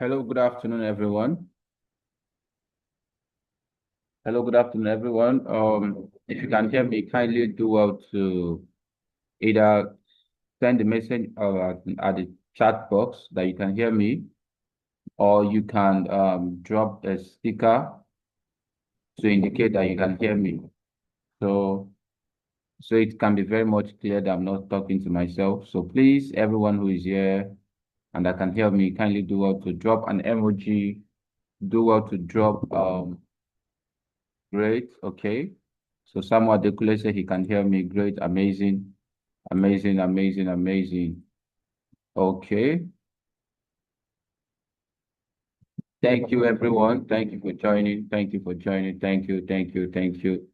Hello, good afternoon, everyone. Hello, good afternoon, everyone. If you can hear me, kindly do well to either send a message at the chat box that you can hear me, or you can drop a sticker to indicate that you can hear me. So, so it can be very much clear that I'm not talking to myself. So please, everyone who is here and that can hear me, kindly do well to drop an emoji, do well to drop great, okay. So Samuel Dekule said he can hear me. Great, amazing, amazing, amazing, amazing. Okay. Thank you, everyone. Thank you for joining. Thank you for joining. Thank you, thank you, thank you.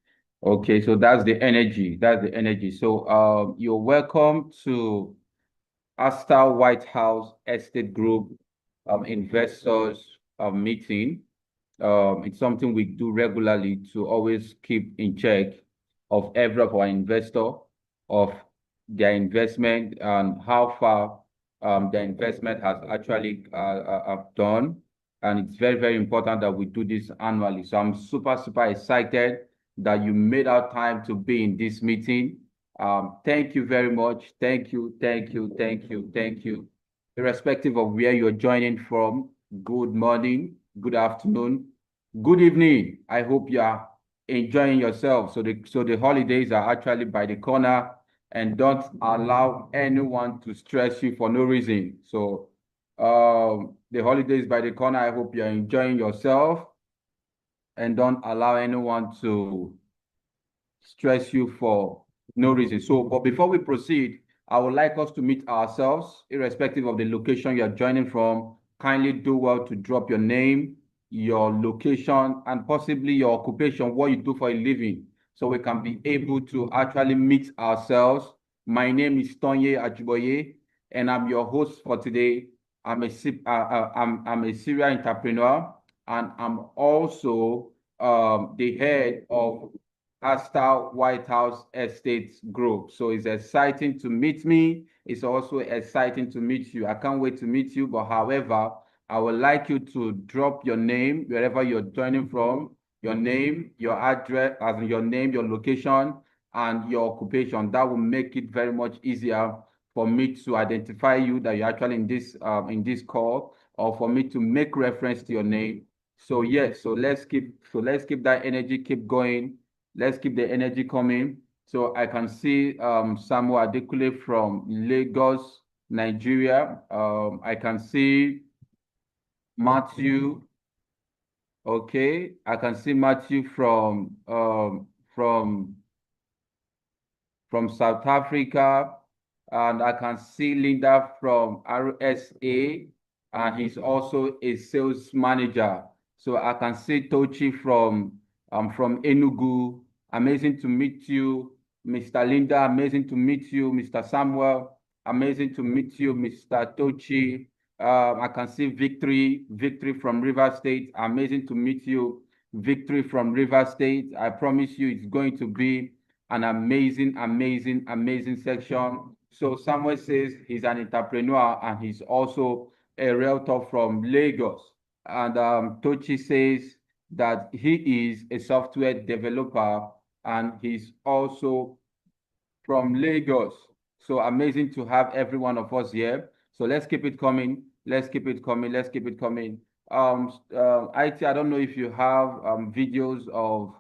Okay, so that's the energy. That's the energy. So you're welcome to Asta White House Estate Group investors meeting. It's something we do regularly to always keep in check of every of our investor, of their investment and how far the investment has actually done. And it's very, very important that we do this annually. So I'm super, super excited that you made our time to be in this meeting. Thank you very much. Thank you, thank you, thank you, thank you. Irrespective of where you're joining from, good morning, good afternoon, good evening. I hope you are enjoying yourself. So the holidays are actually by the corner, and don't allow anyone to stress you for no reason. So the holidays by the corner. I hope you're enjoying yourself, and don't allow anyone to stress you for no reason. So, but before we proceed, I would like us to meet ourselves, irrespective of the location you're joining from. Kindly do well to drop your name, your location, and possibly your occupation, what you do for a living, so we can be able to actually meet ourselves. My name is Tonye Ajiboye, and I'm your host for today. I'm a serial entrepreneur, and I'm also the head of Asta White House Estates Group. So it's exciting to meet me. It's also exciting to meet you. I can't wait to meet you. But however, I would like you to drop your name wherever you're joining from, your name, your address, as in your name, your location, and your occupation. That will make it very much easier for me to identify you that you're actually in this call, or for me to make reference to your name. So yes, so let's keep that energy, keep going. Let's keep the energy coming. So I can see Samuel Adekule from Lagos, Nigeria. I can see Matthew. Okay, I can see Matthew from South Africa, and I can see Linda from RSA, and he's also a sales manager. So I can see Tochi from Enugu. Amazing to meet you, Mr. Linda. Amazing to meet you, Mr. Samuel. Amazing to meet you, Mr. Tochi. I can see Victory from River State. Amazing to meet you, Victory from River State. I promise you it's going to be an amazing, amazing, amazing section. So Samuel says he's an entrepreneur and he's also a realtor from Lagos. And Tochi says that he is a software developer and he's also from Lagos. So amazing to have every one of us here. So let's keep it coming. Let's keep it coming. Let's keep it coming. IT, I don't know if you have videos of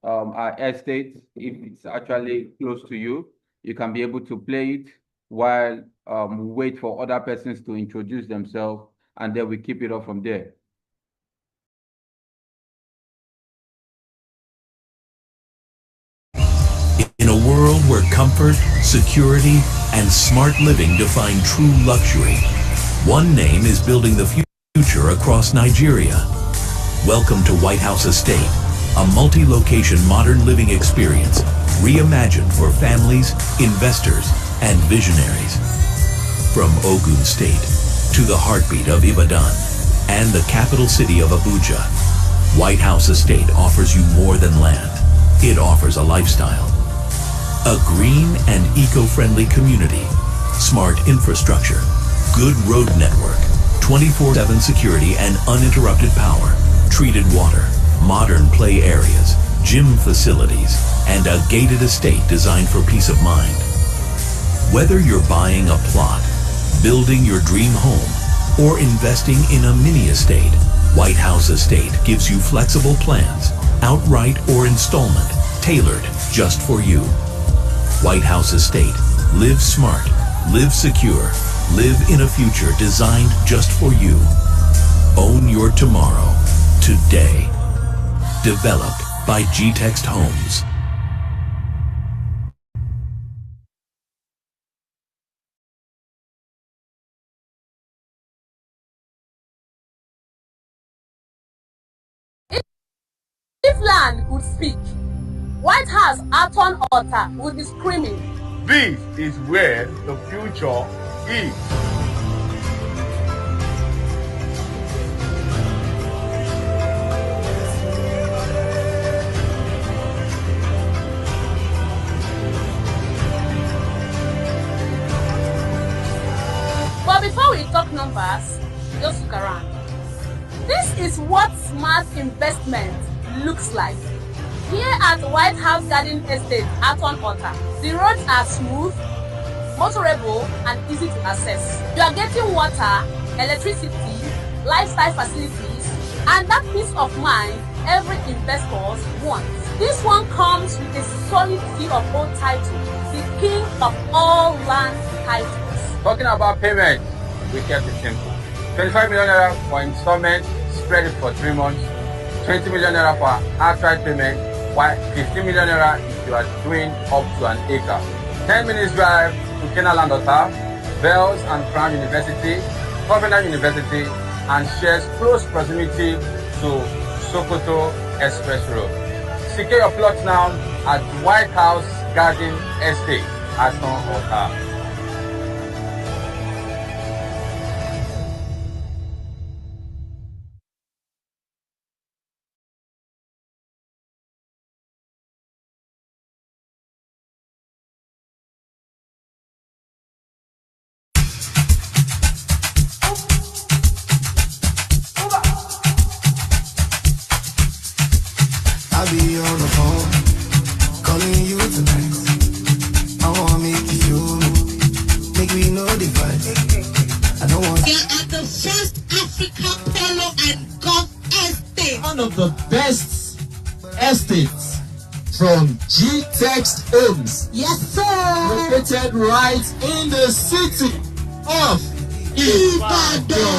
our estate. If it's actually close to you, you can be able to play it while we wait for other persons to introduce themselves, and then we keep it up from there. In a world where comfort, security, and smart living define true luxury, one name is building the future across Nigeria. Welcome to White House Estate, a multi-location modern living experience reimagined for families, investors, and visionaries. From Ogun State to the heartbeat of Ibadan and the capital city of Abuja, White House Estate offers you more than land. It offers a lifestyle. A green and eco-friendly community, smart infrastructure, good road network, 24/7 security and uninterrupted power, treated water, modern play areas, gym facilities, and a gated estate designed for peace of mind. Whether you're buying a plot, building your dream home, or investing in a mini estate, White House Estate gives you flexible plans, outright or installment, tailored just for you. White House Estate. Live smart, live secure, live in a future designed just for you. Own your tomorrow, today. Developed by G-Text Homes. If land would speak, White House Aton Altar would be screaming, "This is where the future is." But before we talk numbers, just look around. This is what smart investment looks like. Here at White House Garden Estate, Aton Altar, the roads are smooth, motorable, and easy to access. You are getting water, electricity, lifestyle facilities, and that peace of mind every investor wants. This one comes with a solid seal of old title, the king of all land titles. Talking about payment, we kept it simple. 25 million naira for installment, spread it for 3 months. 20 million naira for outright payment, while 15 million naira if you are doing up to an acre. 10 minutes drive to Kenaland Hotel, Bells and Crown University, Covenant University, and shares close proximity to Sokoto Express Road. Secure your plot now at White House Garden Estate, Aton Altar. I'll be on the phone, calling you tonight. I wanna make you feel me, make me know the vibe. I don't want. We are at the first Africa Polo and Golf Estate. One of the best estates from G-Text Homes. Yes, sir. Located right in the city of Ibadan.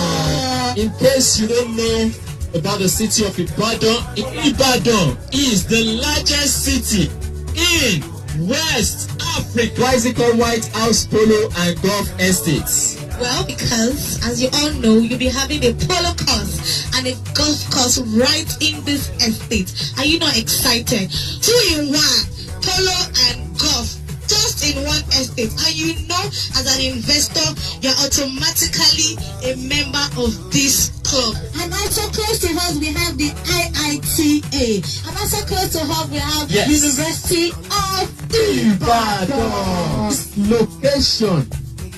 In case you don't know about the city of Ibadan is the largest city in West Africa. Why is it called White House Polo and Golf Estates? Well, because as you all know, you'll be having a polo course and a golf course right in this estate. Are you not excited? 2 in 1, polo and golf. Just in one estate. And you know, as an investor, you're automatically a member of this club. And also close to us, we have the IITA. And also close to us, we have University of Ibadan. This location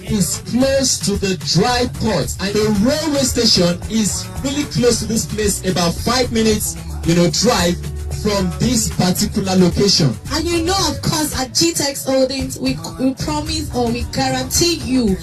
is close to the dry port, and the railway station is really close to this place, about 5 minutes, drive from this particular location. And you know, of course, at G-Text Holdings, we promise or we guarantee you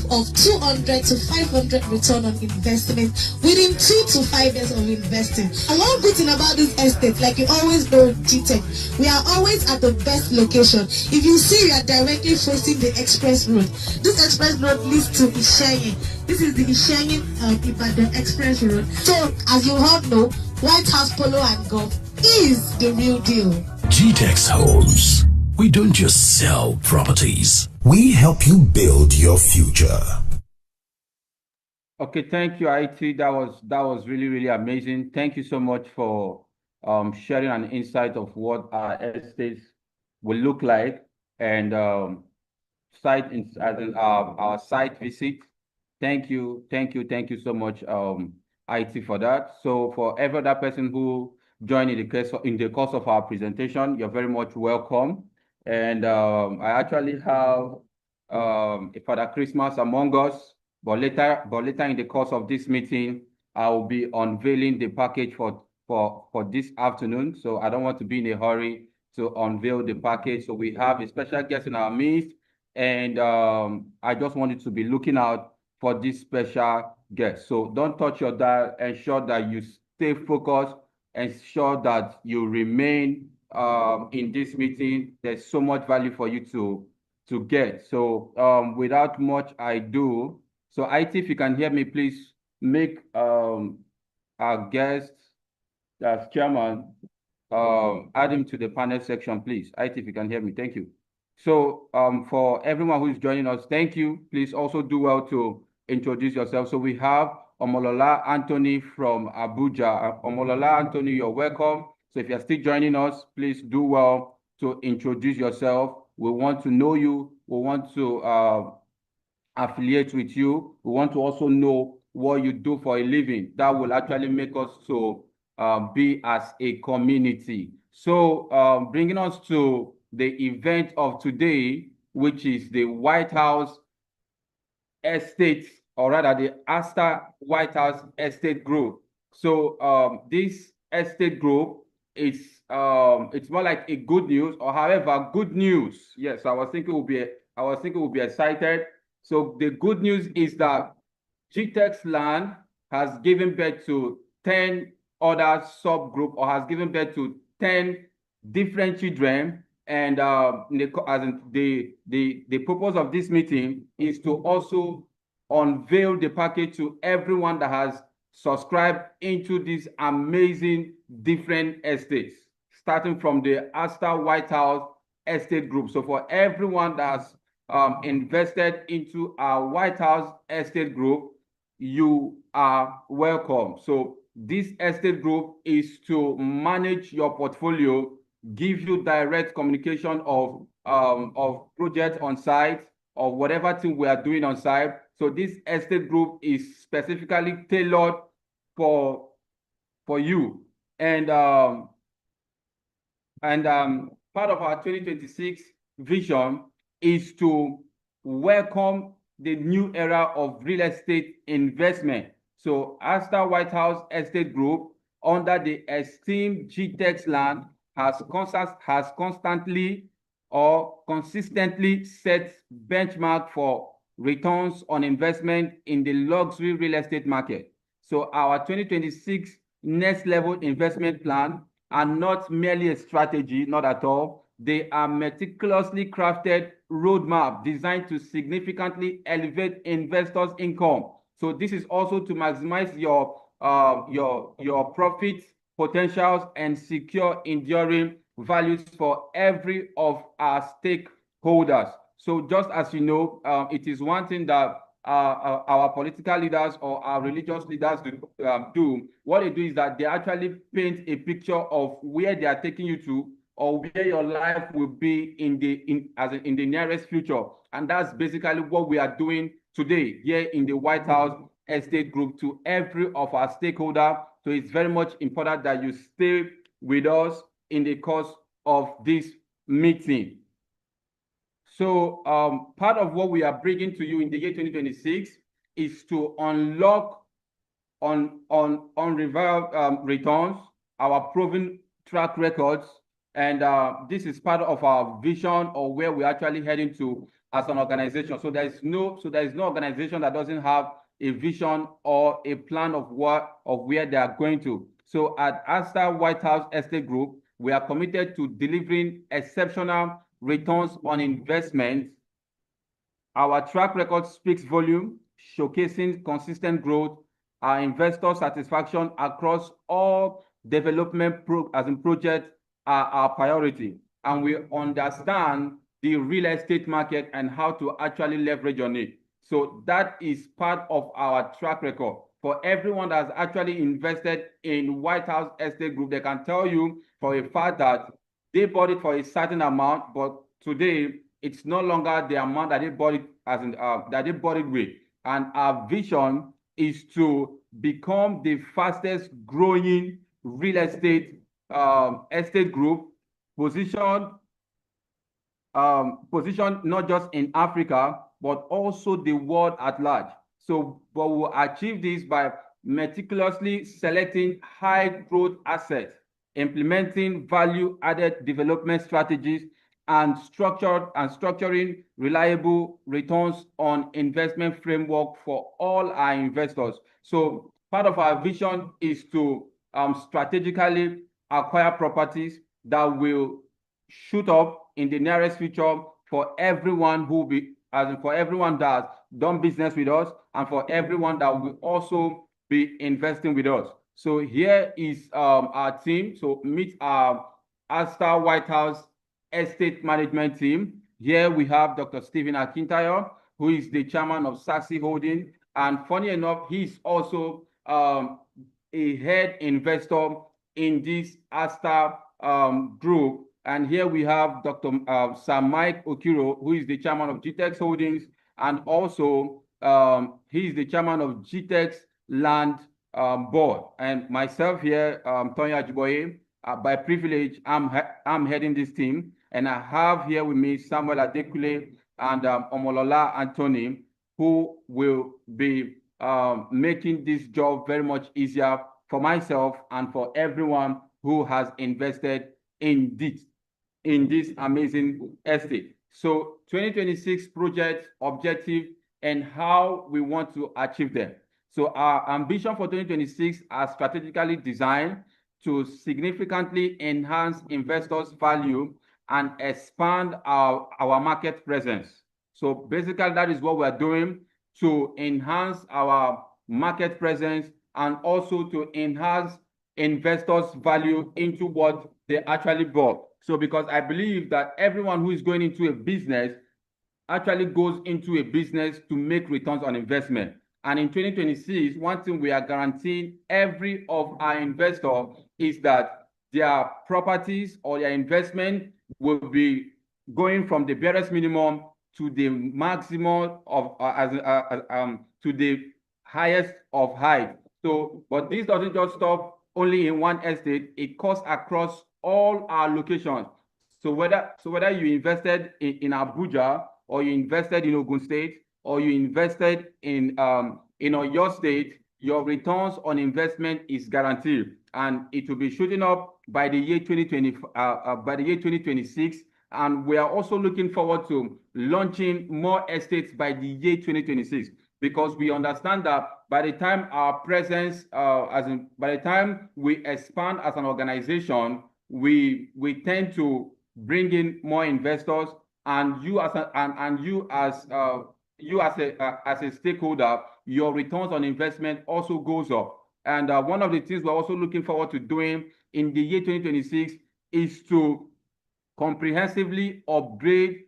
of 200 to 500 return on investment within 2 to 5 years of investing. And one good thing about this estate, like you always know, G-Text, we are always at the best location. If you see, we are directly facing the express road. This express road leads to Ishenyi. This is the Ishenyi Ibadan Express Road. So, as you all know, White House Polo and Golf is the real deal. G-Text Homes. We don't just sell properties. We help you build your future. Okay, thank you, IT. That was really, really amazing. Thank you so much for sharing an insight of what our estates will look like and our site visit. Thank you so much, IT, for that. So for every other person who joined in the course of our presentation, you're very much welcome. And I actually have a Father Christmas among us, But later in the course of this meeting, I will be unveiling the package for this afternoon. So I don't want to be in a hurry to unveil the package. So we have a special guest in our midst, and I just wanted to be looking out for this special guest. So don't touch your dial. Ensure that you stay focused. Ensure that you remain in this meeting. There's so much value for you to get. So without much ado, so IT, if you can hear me, please make our guest as chairman, add him to the panel section, please. IT, if you can hear me, thank you. So for everyone who is joining us, thank you. Please also do well to introduce yourself. So we have Omolola Anthony from Abuja. Omolola Anthony, you're welcome. So if you're still joining us, please do well to introduce yourself. We want to know you. We want to affiliate with you. We want to also know what you do for a living. That will actually make us to be as a community. So bringing us to the event of today, which is the White House Estate, or rather the Asta White House Estate Group. So this estate group is it's more like a good news, or however, good news. Yes, I was thinking we'll be excited. So the good news is that GTEX Land has given birth to 10 other subgroup, or has given birth to 10 different children. And the purpose of this meeting is to also unveil the package to everyone that has subscribed into these amazing different estates, starting from the Asta White House Estate Group. So for everyone that's invested into our White House Estate Group, you are welcome. So this estate group is to manage your portfolio, give you direct communication of projects on site, or whatever thing we are doing on site. So this estate group is specifically tailored for you. And part of our 2026 vision is to welcome the new era of real estate investment. So Asta White House Estate Group, under the esteemed GTEX Land, has constantly or consistently set benchmark for returns on investment in the luxury real estate market. So our 2026 next level investment plan are not merely a strategy, not at all. They are meticulously crafted roadmap designed to significantly elevate investors' income. So this is also to maximize your profit potentials and secure enduring values for every of our stakeholders. So just as you know, it is one thing that our political leaders or our religious leaders do. What they do is that they actually paint a picture of where they are taking you to, or where your life will be in the nearest future. And that's basically what we are doing today here in the White House Estate Group to every of our stakeholders. So it's very much important that you stay with us in the course of this meeting. So part of what we are bringing to you in the year 2026 is to unlock unrivaled returns, our proven track records, and this is part of our vision, or where we're actually heading to as an organization. So there is no organization that doesn't have a vision or a plan of where they are going to. So at Asta White House Estate Group, we are committed to delivering exceptional returns on investment. Our track record speaks volume, showcasing consistent growth. Our investor satisfaction across all development projects are our priority, and we understand the real estate market and how to actually leverage on it. So that is part of our track record. For everyone that's actually invested in White House Estate Group, they can tell you for a fact that they bought it for a certain amount, but today it's no longer the amount that they bought it with. And our vision is to become the fastest growing real estate estate group, positioned not just in Africa, but also the world at large. So, but we'll achieve this by meticulously selecting high growth assets, implementing value added development strategies, and structuring reliable returns on investment framework for all our investors. So part of our vision is to strategically acquire properties that will shoot up in the nearest future for everyone who be as in for everyone that's done business with us and for everyone that will also be investing with us. So here is our team. So meet our Astar White House Estate Management team. Here we have Dr. Stephen Akintayo, who is the chairman of Saxi Holding. And funny enough, he's also a head investor in this Astar group. And here we have Dr. Sir Mike Okiro, who is the chairman of GTEX Holdings, and also he is the chairman of GTEX Land Board. And myself here, Tonya Ajiboye, by privilege, I'm heading this team. And I have here with me Samuel Adekule and Omolola Anthony, who will be making this job very much easier for myself and for everyone who has invested in this amazing estate. So 2026 project objective and how we want to achieve them. So our ambition for 2026 are strategically designed to significantly enhance investors' value and expand our market presence. So basically that is what we're doing to enhance our market presence and also to enhance investors' value into what they actually bought. So because I believe that everyone who is going into a business actually goes into a business to make returns on investment. And in 2026, one thing we are guaranteeing every of our investors is that their properties or their investment will be going from the barest minimum to the maximum of to the highest of height. So, but this doesn't just stop only in one estate; it cuts across all our locations. So whether you invested in Abuja or you invested in Ogun State or you invested in your state, your returns on investment is guaranteed, and it will be shooting up by the year 2020 by the year 2026. And we are also looking forward to launching more estates by the year 2026 because we understand that by the time our presence, by the time we expand as an organization, we tend to bring in more investors, and you as a stakeholder, your returns on investment also goes up. And one of the things we're also looking forward to doing in the year 2026 is to comprehensively upgrade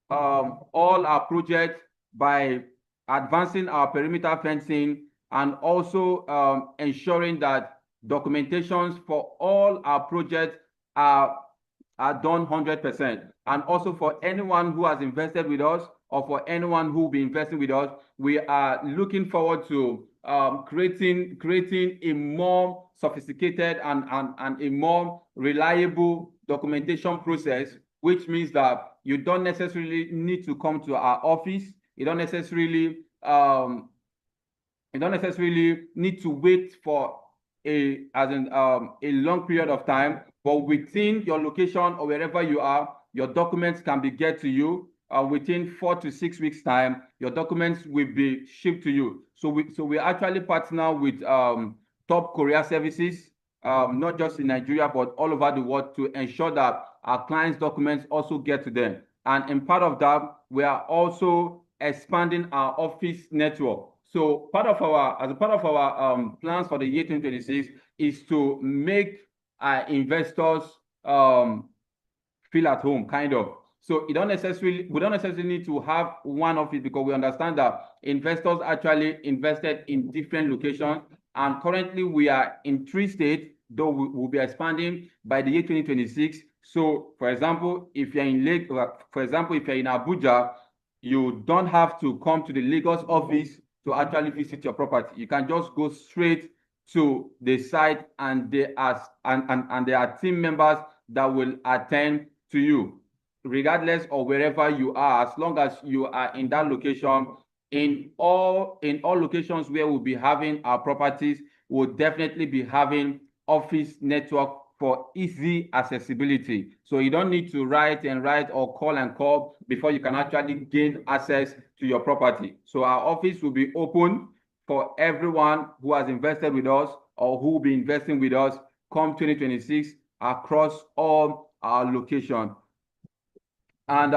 all our projects by advancing our perimeter fencing and also ensuring that documentations for all our projects are done 100%. And also for anyone who has invested with us or for anyone who will be investing with us, we are looking forward to creating a more sophisticated and a more reliable documentation process, which means that you don't necessarily need to come to our office. You don't necessarily need to wait for a long period of time, but within your location or wherever you are, your documents can be get to you within 4 to 6 weeks time. Your documents will be shipped to you. So we actually partner with top courier services, not just in Nigeria but all over the world, to ensure that our clients' documents also get to them. And in part of that, we are also expanding our office network. So as a part of our plans for the year 2026 is to make our investors feel at home, kind of. So we don't necessarily need to have one office because we understand that investors actually invested in different locations. And currently we are in 3 states, though we will be expanding by the year 2026. So for example, if you're in Abuja, you don't have to come to the Lagos office to actually visit your property. You can just go straight to the site, and there are team members that will attend to you, regardless of wherever you are. As long as you are in that location, in all locations where we'll be having our properties, we'll definitely be having office network for easy accessibility. So you don't need to write and write or call and call before you can actually gain access to your property. So our office will be open for everyone who has invested with us or who will be investing with us come 2026 across all our locations. And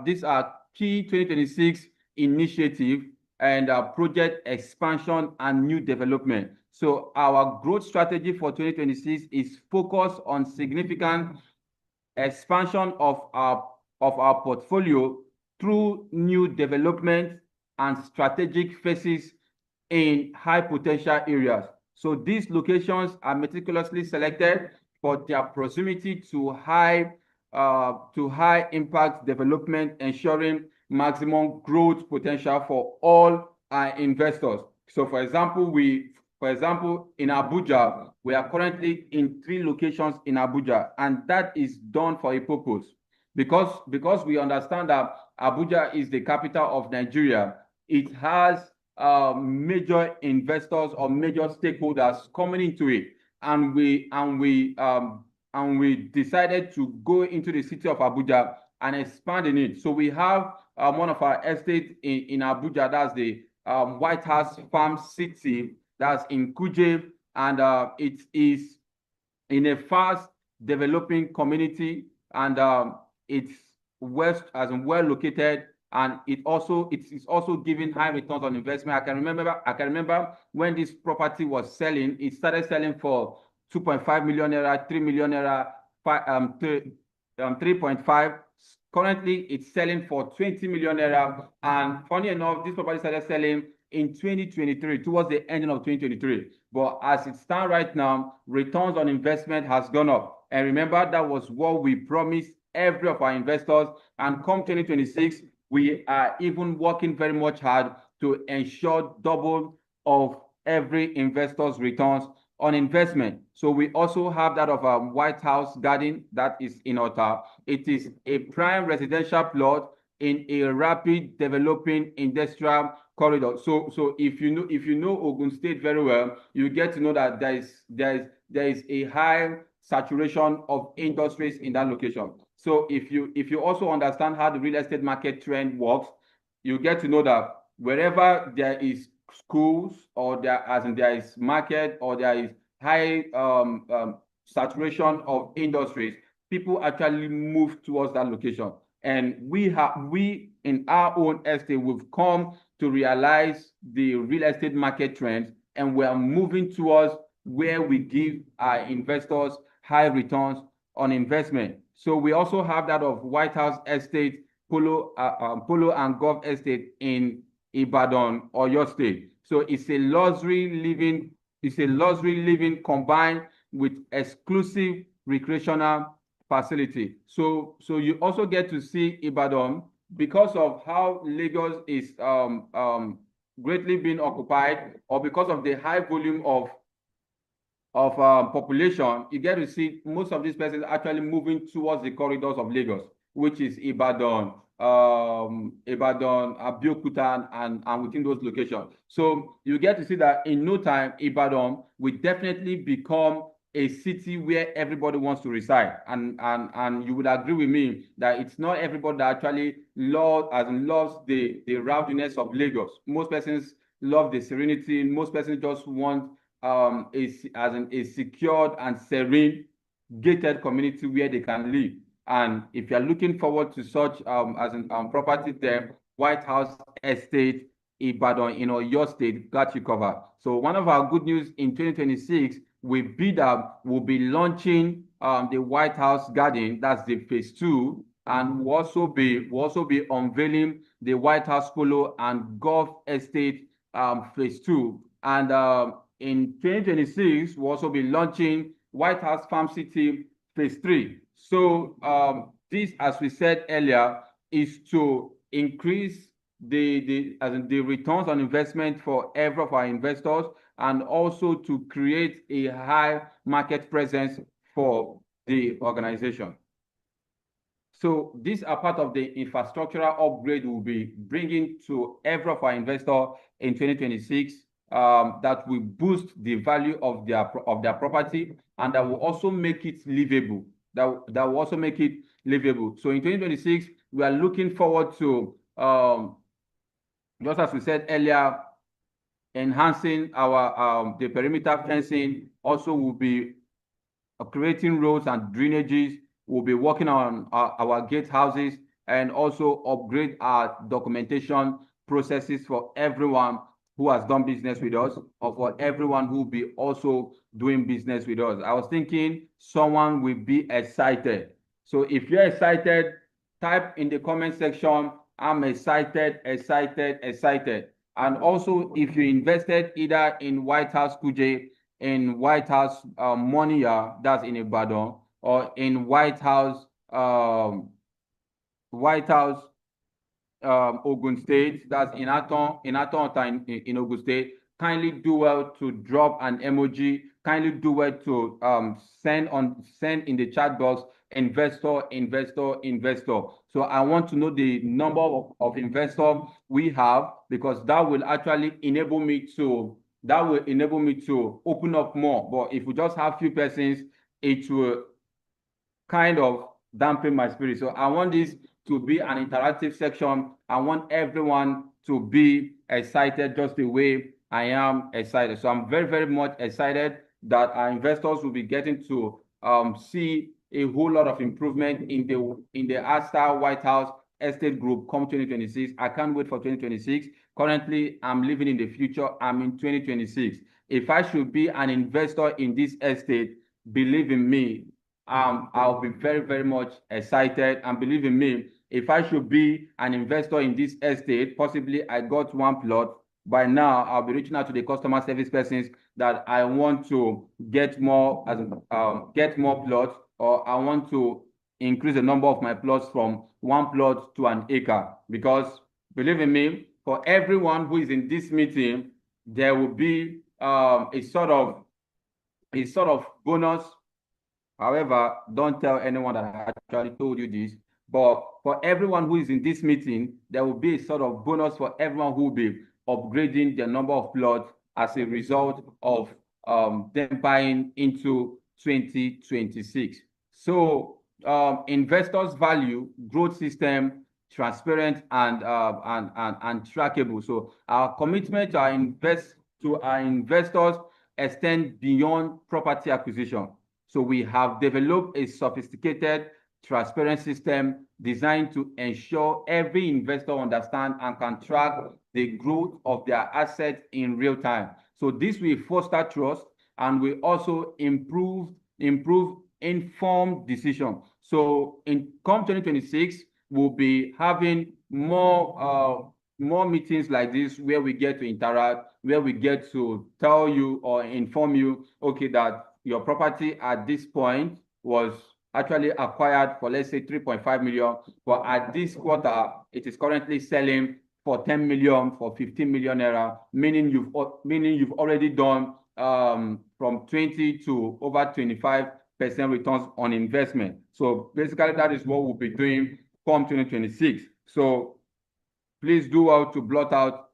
these are key 2026 initiative and project expansion and new development. So our growth strategy for 2026 is focused on significant expansion of our portfolio through new development and strategic phases in high potential areas. So these locations are meticulously selected for their proximity to high impact development, ensuring maximum growth potential for all our investors. So for example, in Abuja, we are currently in 3 locations in Abuja, and that is done for a purpose. Because we understand that Abuja is the capital of Nigeria, it has major investors or major stakeholders coming into it, and we decided to go into the city of Abuja and expand in it. So we have one of our estates in Abuja, that's the White House Farm City, that's in Kuje, and it is in a fast developing community, and it's well located, and it is also giving high returns on investment. I can remember when this property was selling, it started selling for 2.5 million naira, 3 million naira, 3.5. Currently, it's selling for 20 million naira. And funny enough, this property started selling in 2023, towards the end of 2023. But as it stands right now, returns on investment has gone up. And remember, that was what we promised every of our investors. And come 2026, we are even working very much hard to ensure double of every investor's returns on investment. So we also have that of White House Garden that is in Ota. It is a prime residential plot in a rapid developing industrial corridor. So if you know Ogun State very well, you get to know that there is a high saturation of industries in that location. So if you also understand how the real estate market trend works, you get to know that wherever there is schools, or there is market, or there is high saturation of industries, people actually move towards that location. And we in our own estate, we've come to realize the real estate market trends, and we are moving towards where we give our investors high returns on investment. So we also have that of White House Estate, Polo and Golf Estate in Ibadan, Oyo State. So it's a luxury living combined with exclusive recreational facility. So you also get to see Ibadan, because of how Lagos is greatly being occupied, or because of the high volume of population. You get to see most of these persons actually moving towards the corridors of Lagos, which is Ibadan, Abeokuta, and within those locations. So you get to see that in no time, Ibadan will definitely become a city where everybody wants to reside. And you would agree with me that it's not everybody that actually loves the rowdiness of Lagos. Most persons love the serenity. Most persons just want a secured and serene gated community where they can live. And if you're looking forward to such property there, White House Estate, Ibadan, your state, got you covered. So one of our good news in 2026, we'll be launching the White House Garden, that's the phase 2, and we'll also be unveiling the White House Polo and Golf Estate phase 2. And in 2026, we'll also be launching White House Farm City phase 3. So this, as we said earlier, is to increase the returns on investment for every of our investors, and also to create a high market presence for the organization. So these are part of the infrastructural upgrade we'll be bringing to every of our investor in 2026 that will boost the value of their property, and that will also make it livable. That will also make it livable. So in 2026, we are looking forward to just as we said earlier, enhancing our the perimeter fencing. Also, will be creating roads and drainages. We'll be working on our gatehouses and also upgrade our documentation processes for everyone who has done business with us, or for everyone who will be also doing business with us. I was thinking someone will be excited. So if you're excited, type in the comment section, I'm excited, excited, excited. And also, if you invested either in White House Kuje, in White House Monia, that's in Ibadan, or in White House Ogun State, that's in Aton in Ogun State, kindly do well to drop an emoji. Kindly do well to send in the chat box investor, investor, investor. So I want to know the number of investors we have, because that will actually enable me to open up more. But if we just have few persons, it will kind of dampen my spirit. So I want this to be an interactive section. I want everyone to be excited just the way I am excited. So I'm very, very much excited that our investors will be getting to see a whole lot of improvement in the Asta White House Estate Group come 2026. I can't wait for 2026. Currently, I'm living in the future. I'm in 2026. If I should be an investor in this estate, believe in me, I'll be very, very much excited. And believe in me, if I should be an investor in this estate, possibly I got one plot, by now I'll be reaching out to the customer service persons that I want to get more plots, or I want to increase the number of my plots from one plot to an acre. Because believe in me, for everyone who is in this meeting, there will be a sort of bonus. However, don't tell anyone that I actually told you this. But for everyone who is in this meeting, there will be a sort of bonus for everyone who will be upgrading the number of plots as a result of them buying into 2026. So investors value growth system, transparent and trackable. So our commitment to our investors extend beyond property acquisition. So we have developed a sophisticated, transparent system designed to ensure every investor understands and can track the growth of their assets in real time. So this will foster trust and will also improve informed decision. So in come 2026, we'll be having more meetings like this, where we get to interact, where we get to tell you or inform you, okay, that your property at this point was actually acquired for, let's say, 3.5 million, but at this quarter, it is currently selling for 10 million, for 15 million naira, meaning you've already done from 20 to over 25% returns on investment. So basically, that is what we'll be doing come 2026. So please do well to blot out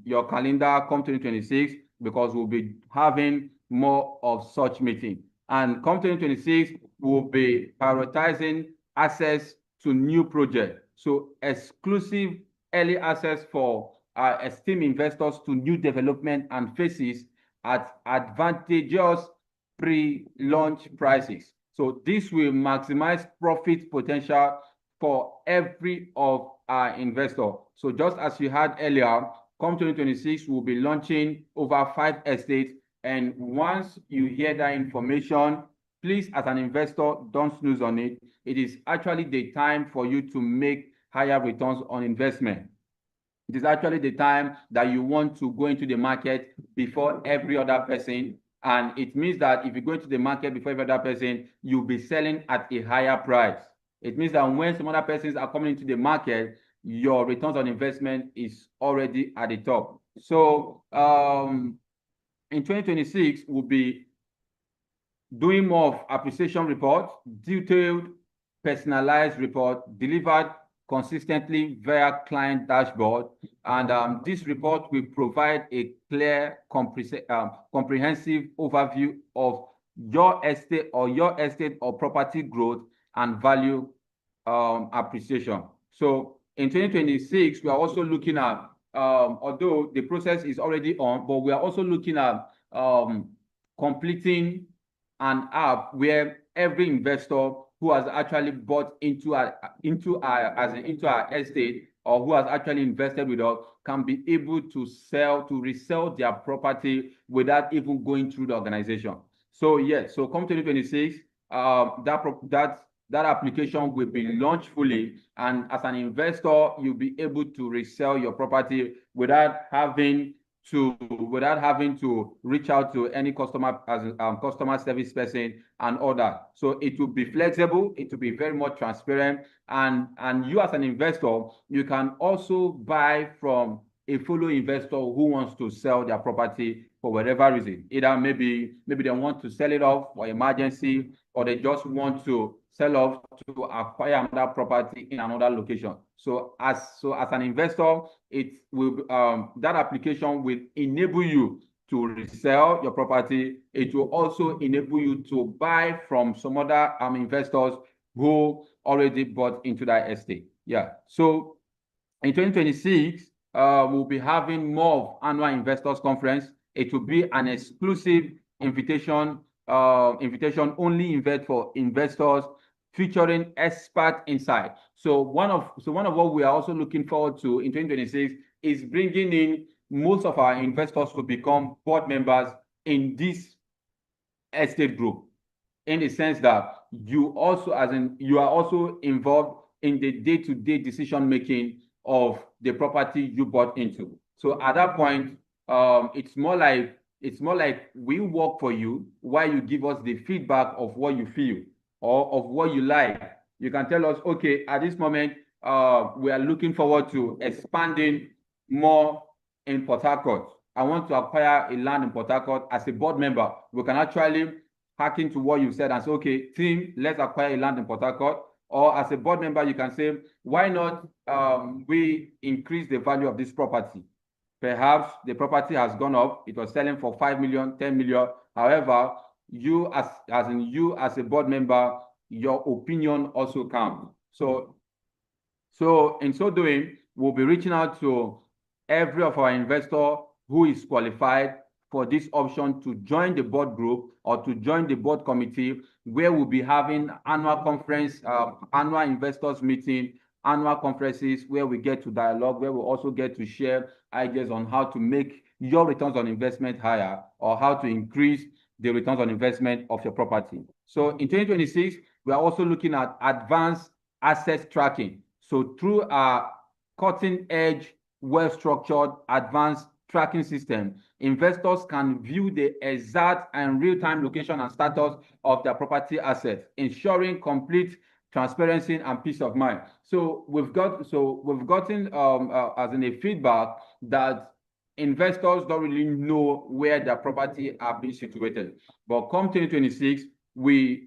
your calendar come 2026, because we'll be having more of such meeting. And come 2026, we'll be prioritizing access to new projects. So exclusive early access for our esteemed investors to new development and phases at advantageous pre-launch prices. So this will maximize profit potential for every of our investors. So just as you had earlier, come 2026, we'll be launching over 5 estates. And once you hear that information, please, as an investor, don't snooze on it. It is actually the time for you to make higher returns on investment. It is actually the time that you want to go into the market before every other person. And it means that if you go into the market before every other person, you'll be selling at a higher price. It means that when some other persons are coming into the market, your returns on investment is already at the top. So in 2026, we'll be doing more of appreciation reports, detailed personalized report delivered consistently via client dashboard. And this report will provide a clear, comprehensive overview of your estate or property growth and value appreciation. So in 2026, we are also looking at, although the process is already on, but we are also looking at completing an app where every investor who has actually bought into our estate, or who has actually invested with us, can be able to resell their property without even going through the organization. So yes, so come 2026, that application will be launched fully, and as an investor, you'll be able to resell your property without having to reach out to any customer customer service person and all that. So it will be flexible, it will be very much transparent, and you as an investor, you can also buy from a fellow investor who wants to sell their property for whatever reason. Either maybe they want to sell it off for emergency, or they just want to sell off to acquire another property in another location. So as an investor, it will that application will enable you to resell your property. It will also enable you to buy from some other investors who already bought into that estate. Yeah. So in 2026, we'll be having more of annual investors conference. It will be an exclusive invitation only event for investors, featuring expert insight. So one of what we are also looking forward to in 2026 is bringing in most of our investors to become board members in this estate group, in the sense that you are also involved in the day-to-day decision making of the property you bought into. So at that point, it's more like we work for you while you give us the feedback of what you feel or of what you like. You can tell us, okay, at this moment, we are looking forward to expanding more in Port Harcourt. I want to acquire a land in Port Harcourt. As a board member, we can actually hack into what you said and say, okay, team, let's acquire a land in Port Harcourt. Or as a board member, you can say, why not we increase the value of this property? Perhaps the property has gone up. It was selling for 5 million, 10 million. However, you as a board member, your opinion also counts. So in so doing, we'll be reaching out to every of our investor who is qualified for this option to join the board group or to join the board committee, where we'll be having annual conference, annual investors meeting, annual conferences where we get to dialogue, where we also get to share ideas on how to make your returns on investment higher, or how to increase the returns on investment of your property. So in 2026, we are also looking at advanced asset tracking. So through our cutting edge, well-structured, advanced tracking system, investors can view the exact and real-time location and status of their property assets, ensuring complete transparency and peace of mind. So we've gotten as in a feedback that investors don't really know where their property are being situated. But come 2026, we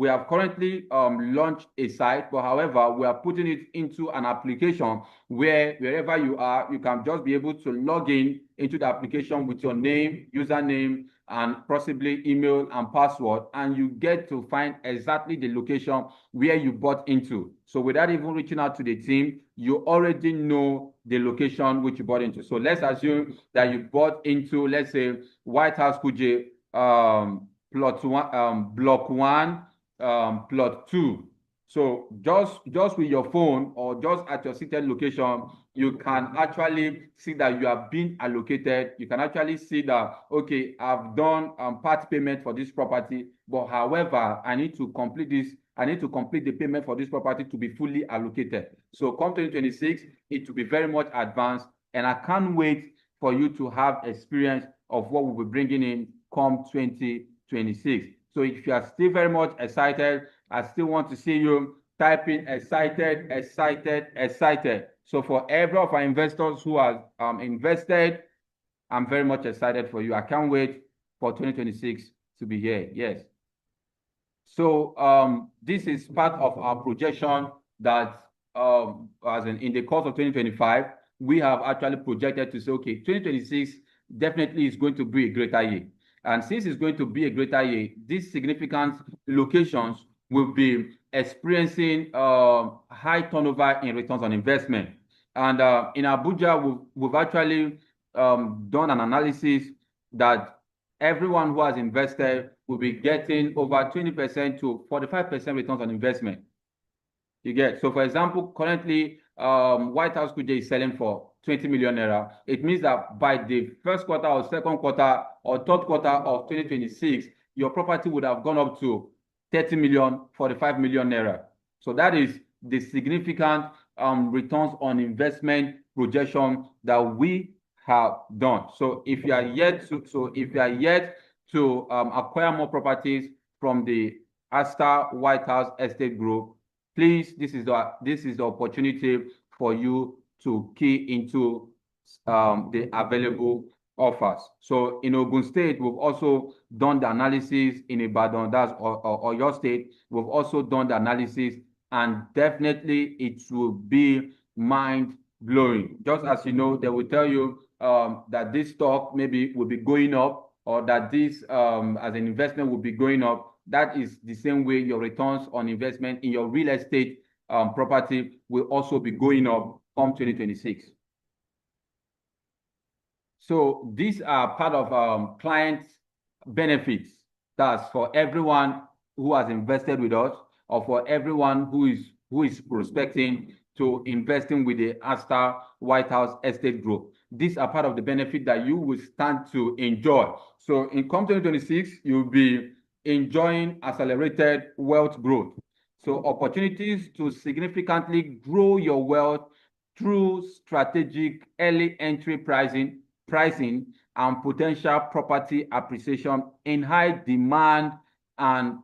have currently launched a site, but however, we are putting it into an application where wherever you are, you can just be able to log into the application with your name, username, and possibly email and password, and you get to find exactly the location where you bought into. So without even reaching out to the team, you already know the location which you bought into. So let's assume that you bought into, let's say, White House Kuje, plot 1, block 1, plot 2. So just with your phone or just at your seated location, you can actually see that you have been allocated. You can actually see that, okay, I've done part payment for this property, but however, I need to complete the payment for this property to be fully allocated. So come 2026, it will be very much advanced, and I can't wait for you to have experience of what we'll be bringing in come 2026. So if you are still very much excited, I still want to see you type in excited, excited, excited. So for every of our investors who have invested, I'm very much excited for you. I can't wait for 2026 to be here. Yes. So this is part of our projection that as in the course of 2025, we have actually projected to say, okay, 2026 definitely is going to be a greater year. And since it's going to be a greater year, these significant locations will be experiencing high turnover in returns on investment. And in Abuja, we've actually done an analysis that everyone who has invested will be getting over 20% to 45% returns on investment. You get. So for example, currently White House Kuje is selling for 20 million naira. It means that by the first quarter or second quarter or third quarter of 2026, your property would have gone up to 30 million, 45 million naira. So that is the significant returns on investment projection that we have done. So if you are yet to acquire more properties from the Asta White House Estate Group, please, this is the opportunity for you to key into the available offers. So in Ogun State, we've also done the analysis. In Ibadan, that's or your state, we've also done the analysis, and definitely it will be mind blowing. Just as you know, they will tell you that this stock maybe will be going up, or that this as an investment will be going up. That is the same way your returns on investment in your real estate property will also be going up from 2026. So these are part of client benefits. That's for everyone who has invested with us, or for everyone who is prospecting to investing with the Asta White House Estate Group. These are part of the benefit that you will stand to enjoy. So in 2026, you'll be enjoying accelerated wealth growth. So opportunities to significantly grow your wealth through strategic early entry pricing, and potential property appreciation in high demand and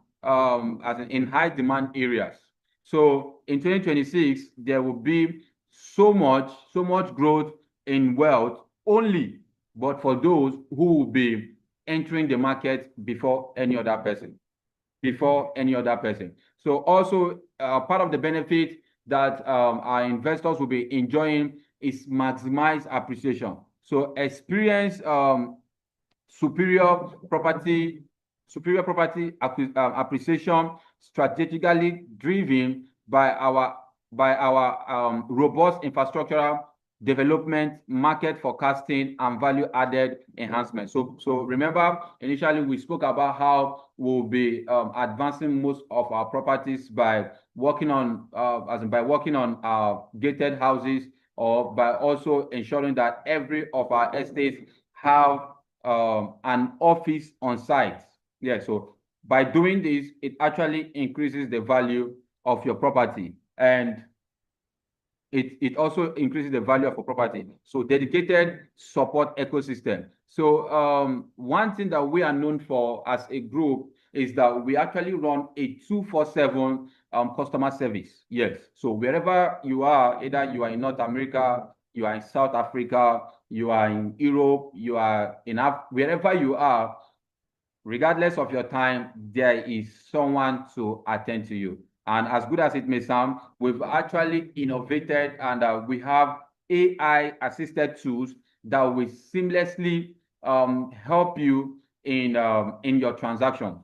in high demand areas. So in 2026, there will be so much growth in wealth only, but for those who will be entering the market before any other person. So also part of the benefit that our investors will be enjoying is maximize appreciation. So experience superior property appreciation, strategically driven by our robust infrastructural development, market forecasting, and value-added enhancement. So remember, initially we spoke about how we'll be advancing most of our properties by working on gated houses, or by also ensuring that every of our estates have an office on site. Yeah, so by doing this, it actually increases the value of your property, and it also increases the value of a property. So dedicated support ecosystem. So one thing that we are known for as a group is that we actually run a 24/7 customer service. Yes. So wherever you are, either you are in North America, you are in South Africa, you are in Europe, you are in wherever you are, regardless of your time, there is someone to attend to you. And as good as it may sound, we've actually innovated, and we have AI-assisted tools that will seamlessly help you in your transaction.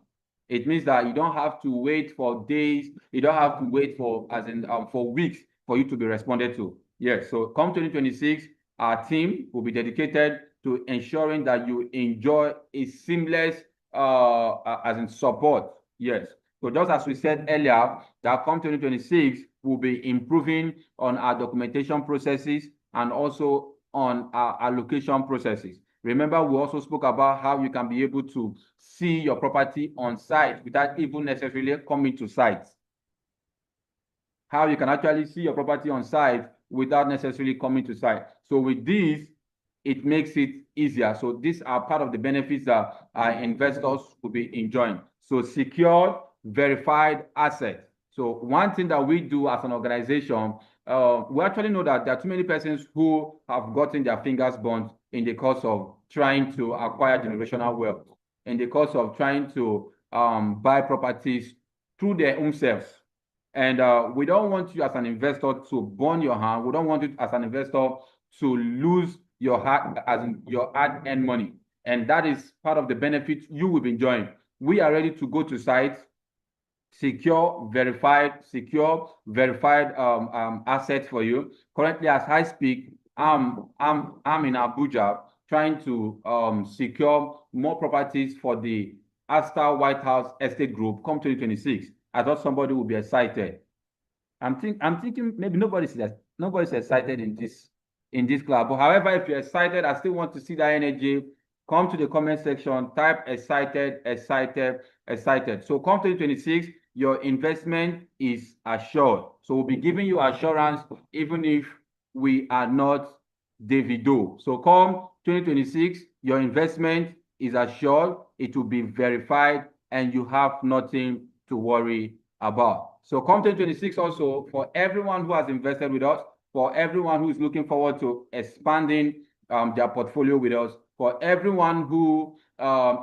It means that you don't have to wait for days, you don't have to wait for weeks for you to be responded to. Yes, so come 2026, our team will be dedicated to ensuring that you enjoy a seamless support. Yes. So just as we said earlier, that come 2026, we'll be improving on our documentation processes and also on our allocation processes. Remember, we also spoke about how you can be able to see your property on site without even necessarily coming to site. How you can actually see your property on site without necessarily coming to site. So with this, it makes it easier. So these are part of the benefits that our investors will be enjoying. So secured, verified asset. So one thing that we do as an organization, we actually know that there are too many persons who have gotten their fingers burnt in the course of trying to acquire generational wealth, in the course of trying to buy properties through their own selves. And we don't want you as an investor to burn your hand. We don't want you as an investor to lose your hard-earned money. And that is part of the benefit you will be enjoying. We are ready to go to sites, secure verified assets for you. Currently, as I speak, I'm in Abuja trying to secure more properties for the Asta White House Estate Group come 2026. I thought somebody would be excited. I'm thinking maybe nobody's excited in this club. But however, if you're excited, I still want to see that energy. Come to the comment section, type excited, excited, excited. So come 2026, your investment is assured. So we'll be giving you assurance even if we are not Davido. So come 2026, your investment is assured, it will be verified, and you have nothing to worry about. So come 2026 also, for everyone who has invested with us, for everyone who is looking forward to expanding their portfolio with us, for everyone who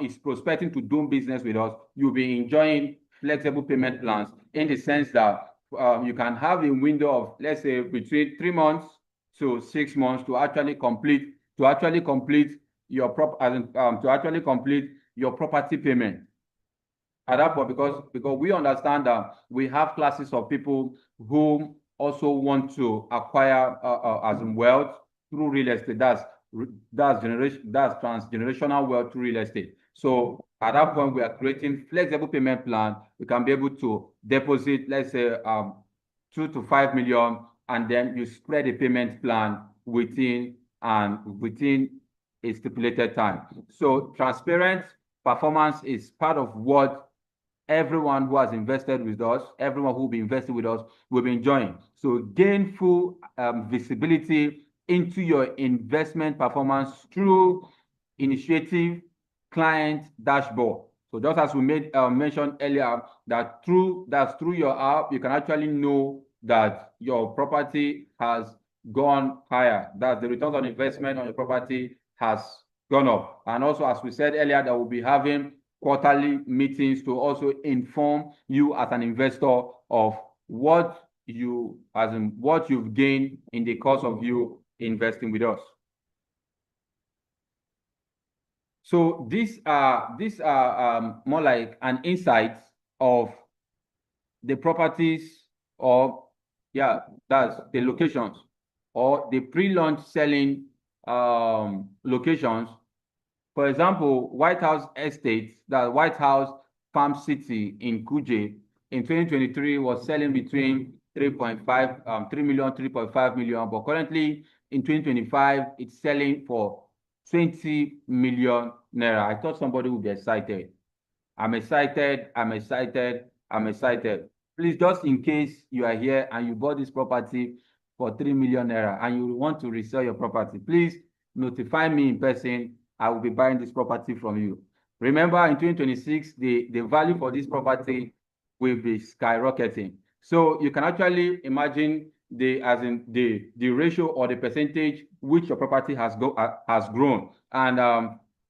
is prospecting to do business with us, you'll be enjoying flexible payment plans in the sense that you can have a window of, let's say, between 3 months to 6 months to actually complete your property payment. At that point, because we understand that we have classes of people who also want to acquire as in wealth through real estate. That's transgenerational wealth through real estate. So at that point, we are creating flexible payment plan. We can be able to deposit, let's say, 2 to 5 million, and then you spread the payment plan within a stipulated time. So transparent performance is part of what everyone who has invested with us, everyone who will be investing with us, will be enjoying. So gain full visibility into your investment performance through initiative client dashboard. So just as we mentioned earlier, that's through your app, you can actually know that your property has gone higher, that the returns on investment on your property has gone up. And also, as we said earlier, that we'll be having quarterly meetings to also inform you as an investor of what you've gained in the course of you investing with us. So these are more like an insight of the properties, or that's the locations or the pre-launch selling locations. For example, White House Estates, the White House Farm City in Kuje in 2023 was selling between 3 million, 3.5 million, but currently in 2025, it's selling for 20 million naira. I thought somebody would be excited. I'm excited. Please, just in case you are here and you bought this property for 3 million naira and you want to resell your property, please notify me in person. I will be buying this property from you. Remember, in 2026, the value for this property will be skyrocketing. So you can actually imagine the ratio or the percentage which your property has grown. And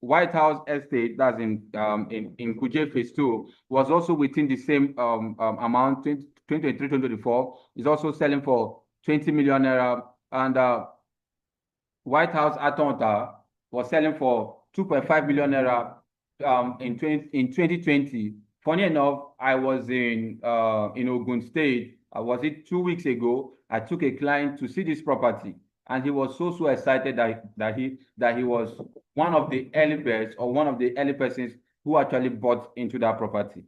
White House Estate, that's in Kuje Phase 2, was also within the same amount, 2023-2024, is also selling for 20 million naira. And White House Atonta was selling for 2.5 million naira in 2020. Funny enough, I was in Ogun State. Was it 2 weeks ago? I took a client to see this property, and he was so excited that he was one of the early birds, or one of the early persons who actually bought into that property.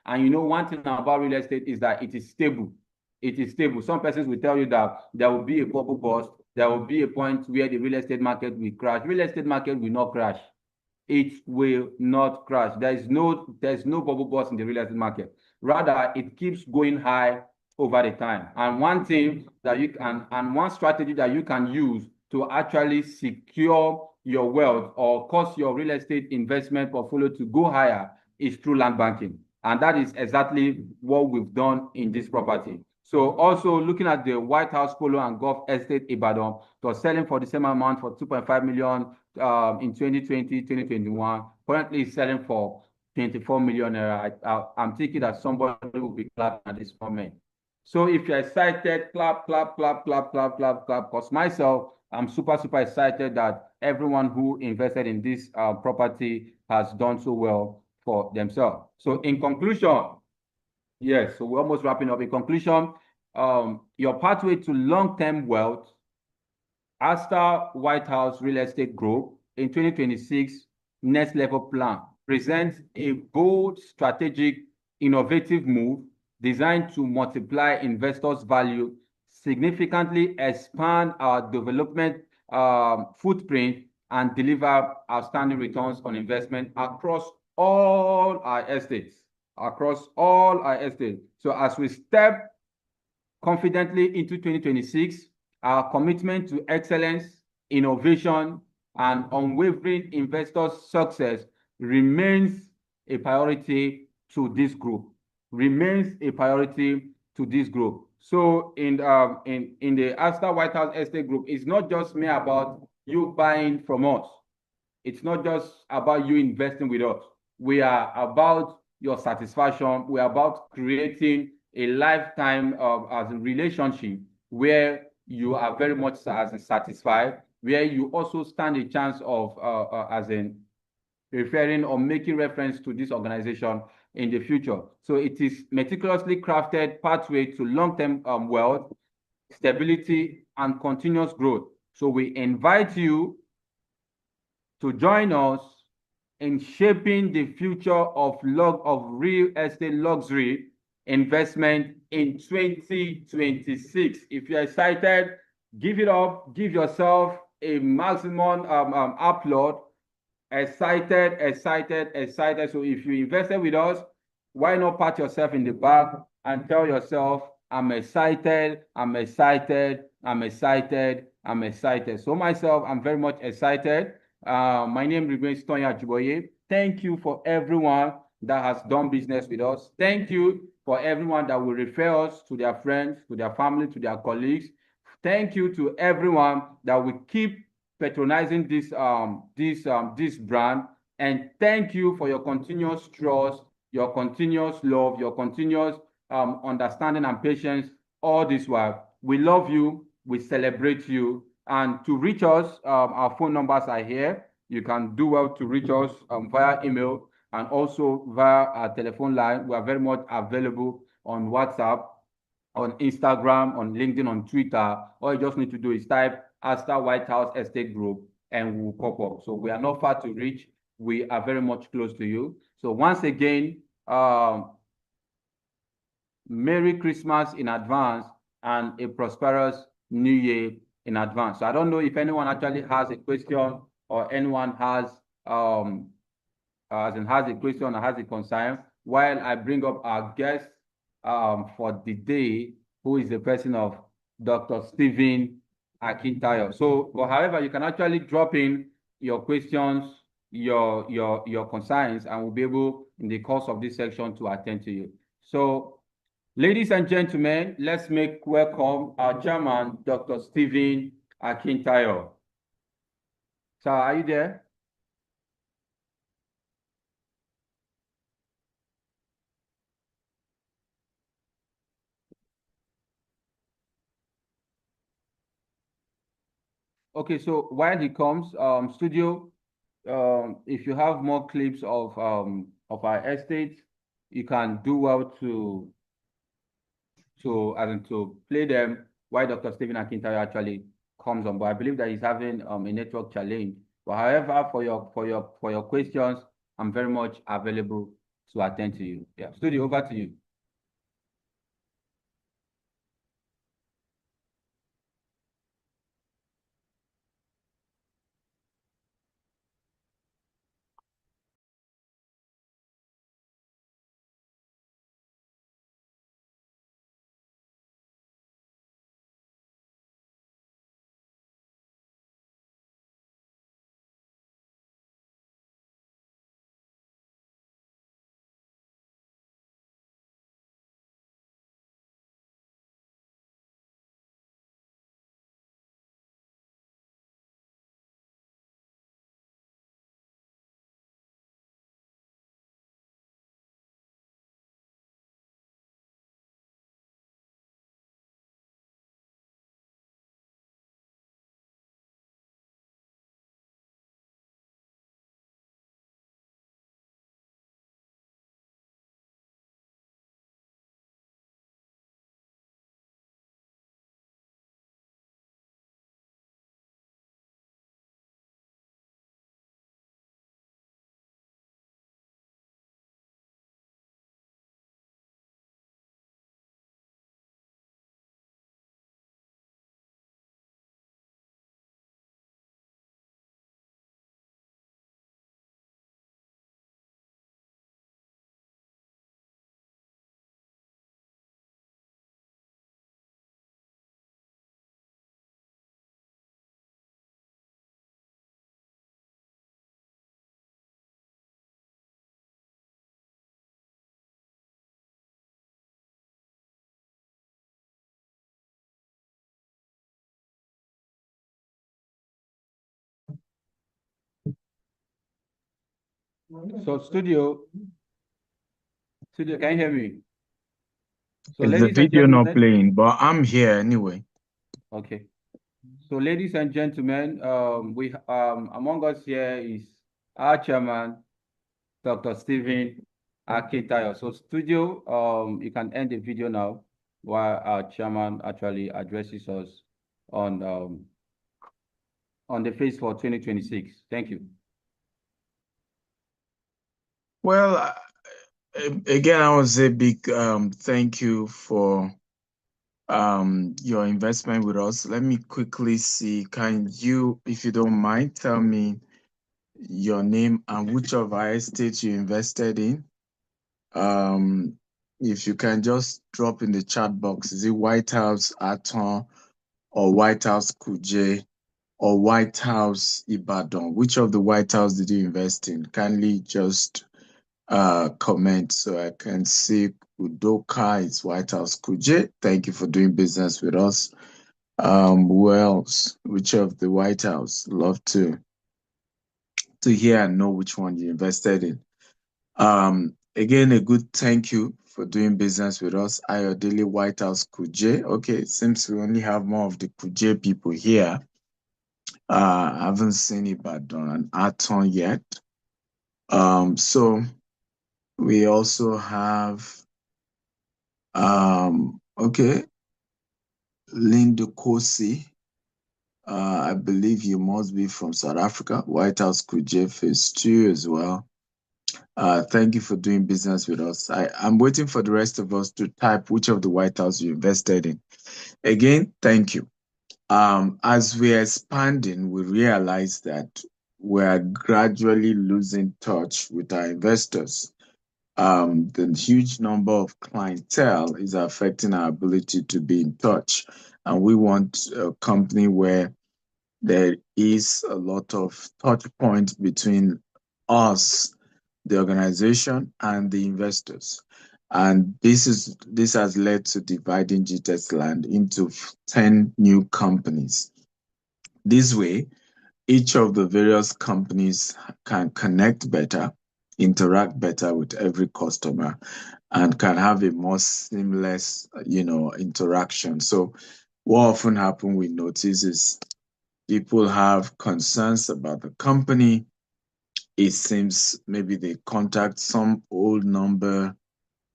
And you know, one thing about real estate is that it is stable. Some persons will tell you that there will be a bubble burst. There will be a point where the real estate market will crash. Real estate market will not crash. It will not crash. There's no bubble burst in the real estate market. Rather, it keeps going high over the time. And one thing that one strategy that you can use to actually secure your wealth or cause your real estate investment portfolio to go higher is through land banking. And that is exactly what we've done in this property. So also looking at the White House Polo and Golf Estate Ibadan, it was selling for the same amount for 2.5 million in 2020, 2021. Currently it's selling for 24 million naira. I'm thinking that somebody will be clapping at this moment. So if you're excited, clap, clap, clap, clap, clap, clap, clap. Because myself, I'm super, super excited that everyone who invested in this property has done so well for themselves. So in conclusion, yes, so we're almost wrapping up. In conclusion, your pathway to long-term wealth, Asta White House Real Estate Group in 2026 Next Level Plan presents a bold, strategic, innovative move designed to multiply investors' value, significantly expand our development footprint, and deliver outstanding returns on investment across all our estates. Across all our estates. So as we step confidently into 2026, our commitment to excellence, innovation, and unwavering investor success remains a priority to this group. Remains a priority to this group. So in the Asta White House Estate Group, it's not just me about you buying from us. It's not just about you investing with us. We are about your satisfaction. We are about creating a lifetime of as a relationship where you are very much as satisfied, where you also stand a chance of as in referring or making reference to this organization in the future. So it is meticulously crafted pathway to long-term wealth, stability, and continuous growth. So we invite you to join us in shaping the future of real estate luxury investment in 2026. If you're excited, give it up, give yourself a maximum upload. Excited, excited, excited. So if you invested with us, why not pat yourself in the back and tell yourself, I'm excited, I'm excited, I'm excited, I'm excited. So myself, I'm very much excited. My name remains Tonya Juboye. Thank you for everyone that has done business with us. Thank you for everyone that will refer us to their friends, to their family, to their colleagues. Thank you to everyone that will keep patronizing this brand. And thank you for your continuous trust, your continuous love, your continuous understanding and patience all this while. We love you. We celebrate you. And to reach us, our phone numbers are here. You can do well to reach us via email and also via our telephone line. We are very much available on WhatsApp, on Instagram, on LinkedIn, on Twitter. All you just need to do is type Asta White House Estate Group and we'll pop up. So we are not far to reach. We are very much close to you. So once again, Merry Christmas in advance and a prosperous New Year in advance. So I don't know if anyone actually has a question or anyone has has a question or has a concern while I bring up our guest for the day, who is the person of Dr. Stephen Akintayo. So, but however, you can actually drop in your questions, your concerns, and we'll be able in the course of this section to attend to you. So, ladies and gentlemen, let's make welcome our chairman, Dr. Stephen Akintayo. Sir, are you there? Okay, so while he comes, studio, if you have more clips of our estate, you can do well to play them while Dr. Stephen Akintayo actually comes on. But I believe that he's having a network challenge. But however, for your questions, I'm very much available to attend to you. Yeah, studio, over to you. So studio, can you hear me? So Is the ladies and video not gentlemen, playing? But I'm here anyway. okay. So ladies and gentlemen, we among us here is our chairman, Dr. Stephen Akintayo. So studio, you can end the video now while our chairman actually addresses us on the phase for 2026. Thank you. Well, again, I would say big thank you for your investment with us. Let me quickly see. Can you, if you don't mind, tell me your name and which of our estates you invested in? If you can just drop in the chat box, is it White House Aton or White House Kuje or White House Ibadan? Which of the White House did you invest in? Kindly just comment so I can see Udoka, it's White House Kuje. Thank you for doing business with us. Who else? Which of the White House? Love to hear and know which one you invested in. Again, a good thank you for doing business with us. Ayodele White House Kuje. Okay, it seems we only have more of the Kuje people here. I haven't seen Ibadan and Aton yet. So we also have okay, Linda Kosi. I believe you must be from South Africa. White House Kuje Phase 2 as well. Thank you for doing business with us. I'm waiting for the rest of us to type which of the White House you invested in. Again, thank you. As we're expanding, we realize that we're gradually losing touch with our investors. The huge number of clientele is affecting our ability to be in touch. And we want a company where there is a lot of touch points between us, the organization, and the investors. And this has led to dividing GTEx land into 10 new companies. This way, each of the various companies can connect better, interact better with every customer, and can have a more seamless, interaction. So what often happens we notice is people have concerns about the company. It seems maybe they contact some old number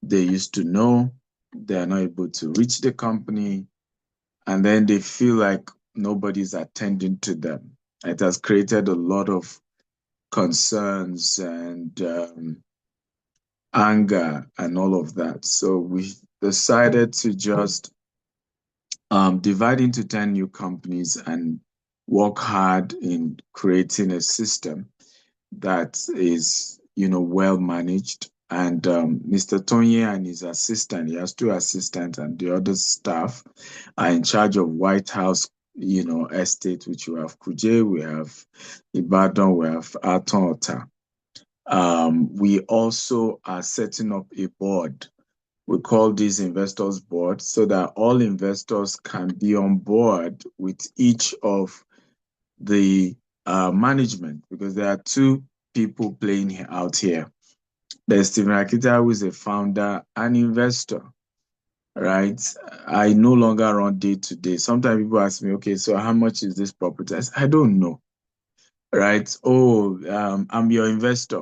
they used to know. They're not able to reach the company. And then they feel like nobody's attending to them. It has created a lot of concerns and anger and all of that. So we decided to just divide into 10 new companies and work hard in creating a system that is, well managed. And Mr. Tonye and his assistant, he has two assistants, and the other staff are in charge of White House, estate, which we have Kuje, we have Ibadan, we have Aton Ota. We also are setting up a board. We call this investors board so that all investors can be on board with each of the management, because there are two people playing out here. There's Stephen Akita, who is a founder and investor, right? I no longer run day to day. Sometimes people ask me, okay, so how much is this property? I don't know, right? Oh, I'm your investor.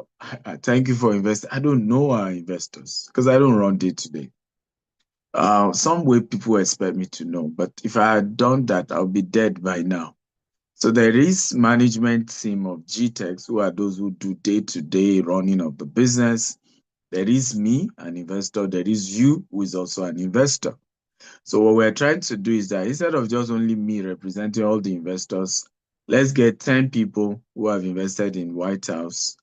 Thank you for investing. I don't know our investors because I don't run day to day. Some way people expect me to know, but if I had done that, I'll be dead by now. So there is management team of GTEx, who are those who do day-to-day running of the business. There is me, an investor. There is you, who is also an investor. So what we're trying to do is that instead of just only me representing all the investors, let's get 10 people who have invested in White House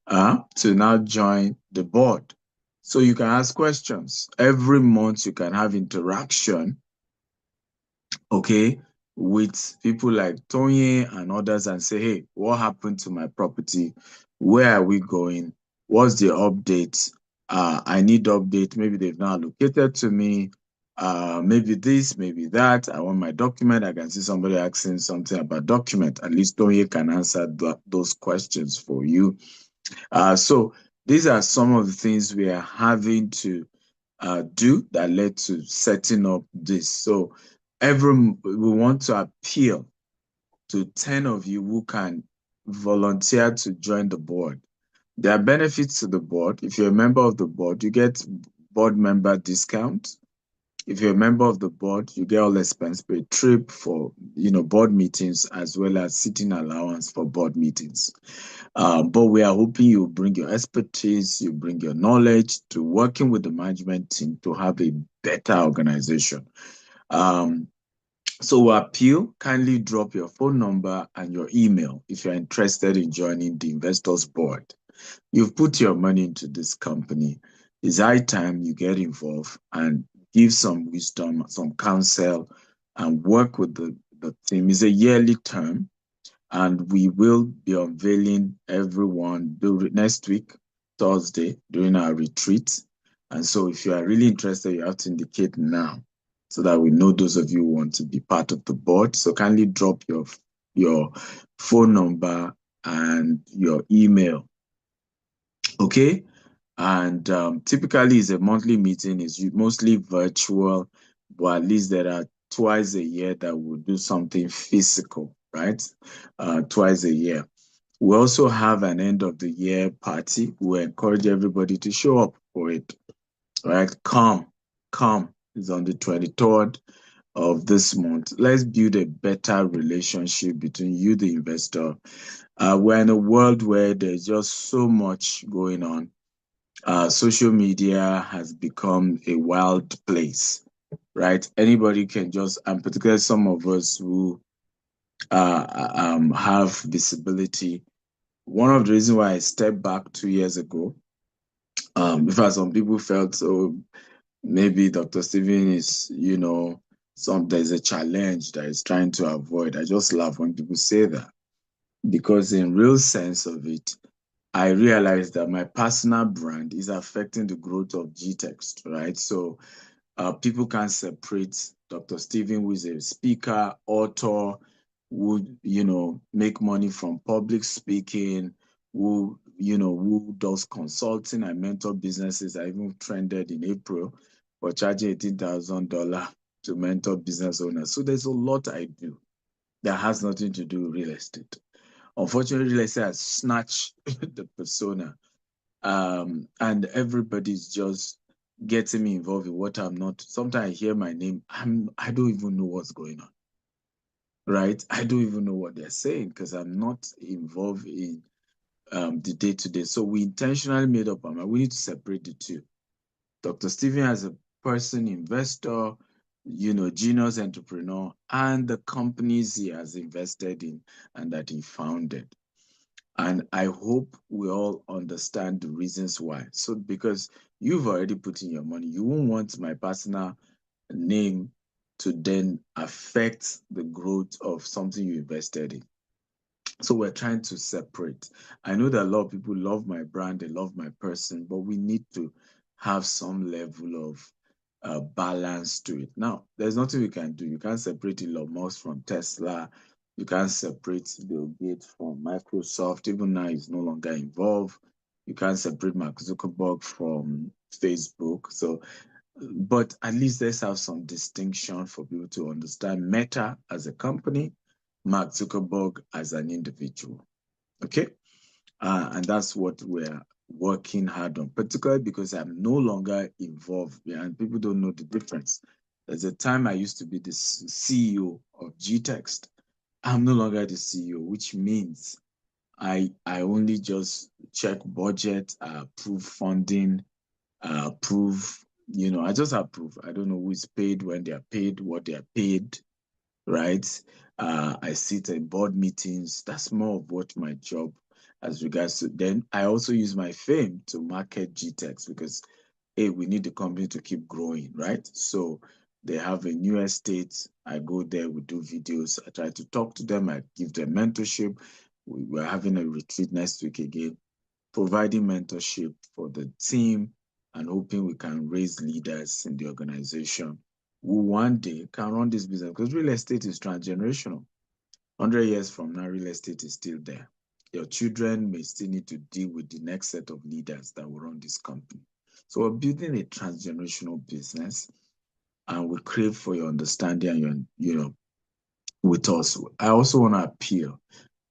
to now join the board. So you can ask questions. Every month you can have interaction, okay, with people like Tony and others and say, hey, what happened to my property? Where are we going? What's the update? I need update. Maybe they've not allocated to me. Maybe this, maybe that. I want my document. I can see somebody asking something about document. At least Tony can answer those questions for you. So these are some of the things we are having to do that led to setting up this. So we want to appeal to 10 of you who can volunteer to join the board. There are benefits to the board. If you're a member of the board, you get board member discount. If you're a member of the board, you get all expense paid trip for board meetings as well as sitting allowance for board meetings. But we are hoping you bring your expertise, you bring your knowledge to working with the management team to have a better organization. So we appeal, kindly drop your phone number and your email if you're interested in joining the investors board. You've put your money into this company. It's high time you get involved and give some wisdom, some counsel, and work with the team. It's a yearly term, and we will be unveiling everyone next week, Thursday, during our retreat. And so if you are really interested, you have to indicate now so that we know those of you who want to be part of the board. So kindly drop your phone number and your email. Okay? And typically it's a monthly meeting, it's mostly virtual, but at least there are twice a year that we'll do something physical, right? Twice a year. We also have an end of the year party. We encourage everybody to show up for it, right? Come. It's on the 23rd of this month. Let's build a better relationship between you, the investor. We're in a world where there's just so much going on. Social media has become a wild place, right? Anybody can just, and particularly some of us who have visibility. One of the reasons why I stepped back 2 years ago, in fact, some people felt, oh, maybe Dr. Steven is, there's a challenge that he's trying to avoid. I just laugh when people say that because in real sense of it, I realized that my personal brand is affecting the growth of GText, right? So people can separate Dr. Steven, who is a speaker, author, who, make money from public speaking, who does consulting and mentor businesses. I even trended in April for charging $18,000 to mentor business owners. So there's a lot I do that has nothing to do with real estate. Unfortunately, real estate has snatched the persona, and everybody's just getting me involved in what I'm not. Sometimes I hear my name, I don't even know what's going on, right? I don't even know what they're saying because I'm not involved in the day-to-day. So we intentionally made up our mind. We need to separate the two. Dr. Steven as a person, investor, genius entrepreneur, and the companies he has invested in and that he founded. And I hope we all understand the reasons why. So, because you've already put in your money, you won't want my personal name to then affect the growth of something you invested in. So we're trying to separate. I know that a lot of people love my brand, they love my person, but we need to have some level of balance to it. Now, there's nothing we can do. You can't separate Elon Musk from Tesla. You can't separate Bill Gates from Microsoft. Even now, he's no longer involved. You can't separate Mark Zuckerberg from Facebook. So, but at least let's have some distinction for people to understand Meta as a company, Mark Zuckerberg as an individual. Okay? And that's what we're working hard on, particularly because I'm no longer involved and people don't know the difference. There's a time I used to be the CEO of GText. I'm no longer the CEO, which means I only just check budget, approve funding, approve, I just approve. I don't know who is paid, when they are paid, what they are paid, right? I sit in board meetings. That's more of what my job as regards to. Then I also use my fame to market GTex because, hey, we need the company to keep growing, right? So they have a new estate. I go there, we do videos. I try to talk to them. I give them mentorship. We're having a retreat next week again, providing mentorship for the team and hoping we can raise leaders in the organization who one day can run this business because real estate is transgenerational. 100 years from now, real estate is still there. your children may still need to deal with the next set of leaders that will run this company. So we're building a transgenerational business, and we crave for your understanding and your, with us. I also want to appeal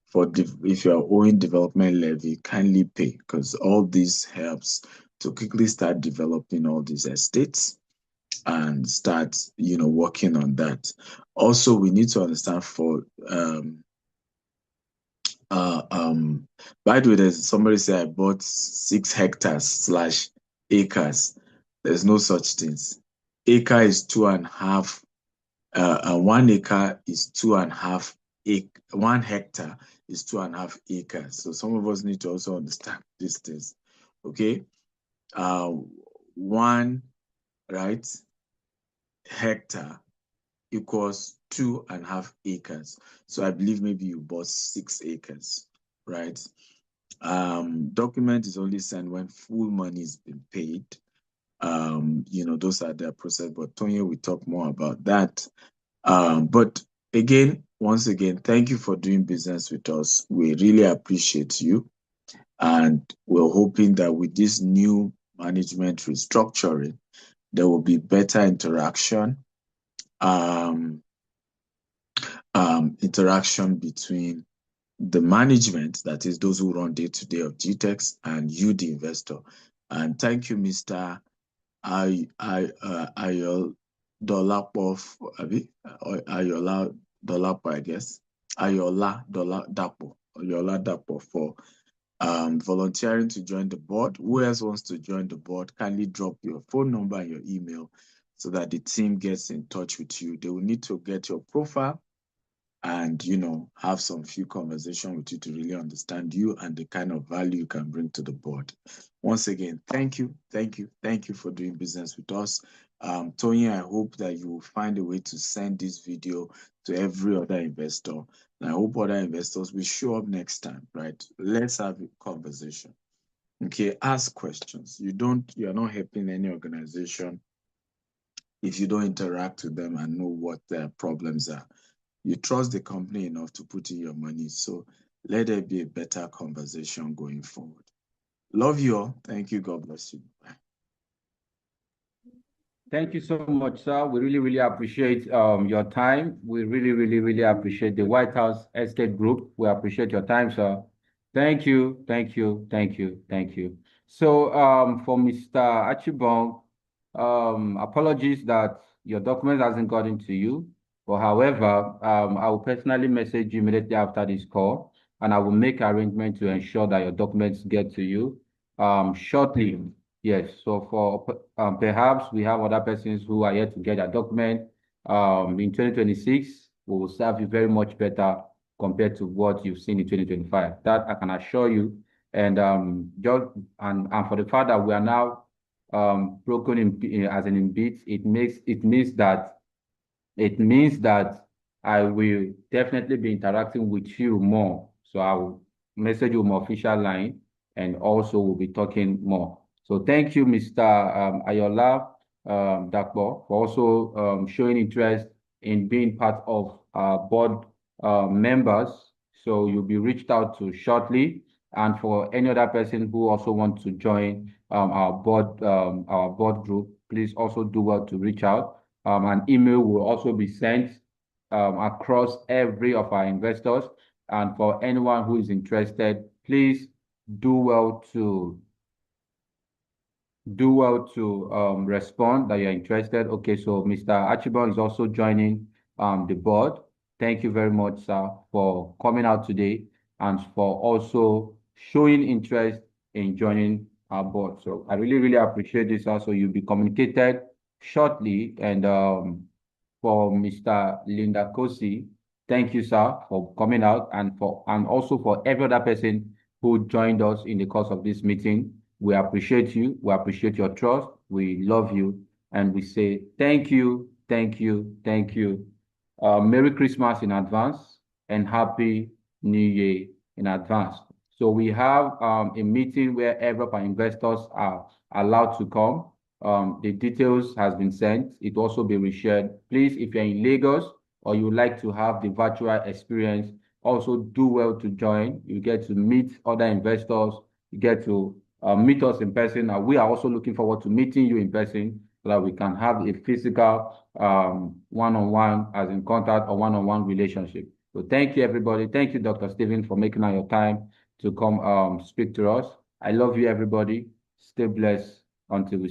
for if you are owing development levy, kindly pay, because all this helps to quickly start developing all these estates and start working on that. Also, we need to understand for by the way, there's somebody say I bought 6 hectares/acres. There's no such things. Acre is 2.5. 1 acre is 2.5 acre. 1 hectare is 2.5 acres. So some of us need to also understand these things. Okay. One hectare equals 2.5 acres. So I believe maybe you bought 6 acres, right? Document is only sent when full money has been paid. Those are the process, but Tony will talk more about that. But again, once again, thank you for doing business with us. We really appreciate you. And we're hoping that with this new management restructuring, there will be better interaction, interaction between the management, that is those who run day-to-day of GTEx, and you, the investor. And thank you, Mr. Ayol Dolapo, Ayola Dolapo, I guess. Ayola Dapo for volunteering to join the board. Who else wants to join the board? Kindly drop your phone number and your email so that the team gets in touch with you. They will need to get your profile and have some few conversation with you to really understand you and the kind of value you can bring to the board. Once again, thank you for doing business with us. Tony, I hope that you will find a way to send this video to every other investor. And I hope other investors will show up next time, right? Let's have a conversation. Okay, ask questions. You are not helping any organization if you don't interact with them and know what their problems are. You trust the company enough to put in your money. So let there be a better conversation going forward. Love you all. Thank you. God bless you. Bye. Thank you so much, sir. We really, really appreciate your time. We really, really, really appreciate the White House Estate Group. We appreciate your time, sir. Thank you, thank you, thank you, thank you. So for Mr. Achibong, apologies that your document hasn't gotten to you. But however, I will personally message you immediately after this call, and I will make arrangements to ensure that your documents get to you shortly. Yes, so for perhaps we have other persons who are yet to get a document. In 2026, we will serve you very much better compared to what you've seen in 2025. That I can assure you. And just and for the fact that we are now broken in as in bits, it means that I will definitely be interacting with you more. So I will message you my official line, and also we'll be talking more. So thank you, Mr. Ayola Dakbo, for also showing interest in being part of our board members. So you'll be reached out to shortly. And for any other person who also wants to join our board group, please also do well to reach out. An email will also be sent across every of our investors. And for anyone who is interested, please do well to respond that you're interested. Okay, so Mr. Archibald is also joining the board. Thank you very much, sir, for coming out today and for also showing interest in joining our board. So I really, really appreciate this. Also, you'll be communicated shortly. And for Mr. Linda Kosi, thank you, sir, for coming out, and also for every other person who joined us in the course of this meeting. We appreciate you. We appreciate your trust. We love you. And we say thank you, thank you, thank you. Merry Christmas in advance and Happy New Year in advance. So we have a meeting where every of our investors are allowed to come. The details has been sent. It will also be reshared. Please, if you're in Lagos or you would like to have the virtual experience, also do well to join. You get to meet other investors. You get to meet us in person. And we are also looking forward to meeting you in person so that we can have a physical one-on-one, as in contact or one-on-one relationship. So thank you, everybody. Thank you, Dr. Stephen, for making out your time to come speak to us. I love you, everybody. Stay blessed until we